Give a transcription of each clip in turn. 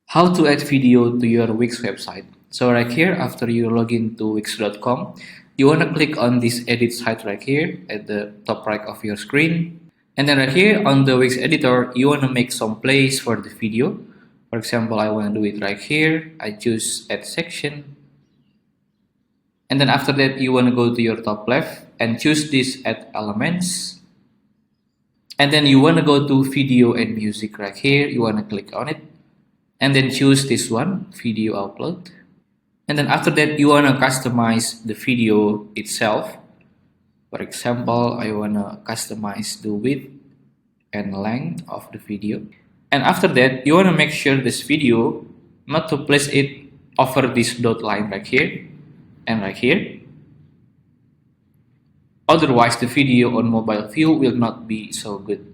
How to add video to your Wix website. So right here, after you log into wix.com, you want to click on this edit site right here at the top right of your screen. And then right here on the Wix editor, you want to make some place for the video. For example, I want to do it right here. I choose add section. And then after that, you want to go to your top left and choose this add elements. And then you want to go to video and music right here. You want to click on it. And then choose this one, video upload. And then after that, you want to customize the video itself. For example, I want to customize the width and length of the video. And after that, you want to make sure this video not to place it over this dot line right here and right here. Otherwise, the video on mobile view will not be so good.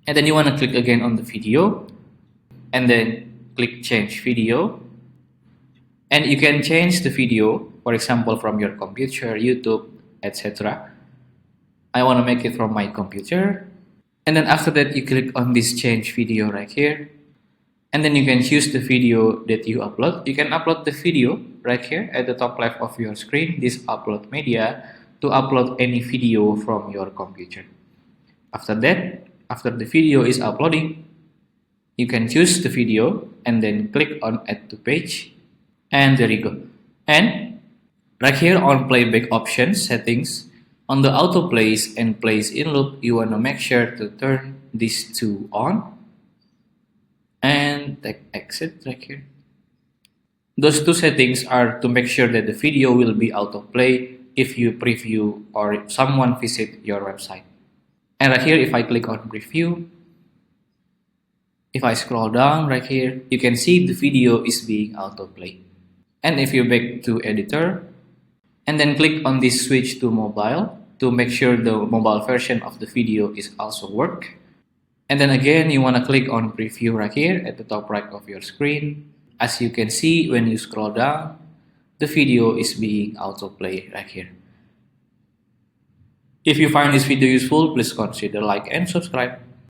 And then you want to click again on the video and then click change video. And you can change the video, for example, from your computer, YouTube, etc. I want to make it from my computer. And then after that, you click on this change video right here. And then you can choose the video that you upload. You can upload the video right here at the top left of your screen, this upload media, to upload any video from your computer. After that, after the video is uploading, you can choose the video and then click on add to page. And there you go. And right here on playback options settings, on the auto plays and plays in loop, you want to make sure to turn these two on and take exit right here. Those two settings are to make sure that the video will be autoplay if you preview or if someone visit your website. And right here, if I click on preview, if I scroll down right here, you can see the video is being autoplay. And if you back to editor, and then click on this switch to mobile to make sure the mobile version of the video is also work. And then again, you want to click on preview right here at the top right of your screen. As you can see, when you scroll down, the video is being autoplay right here. If you find this video useful, please consider like and subscribe.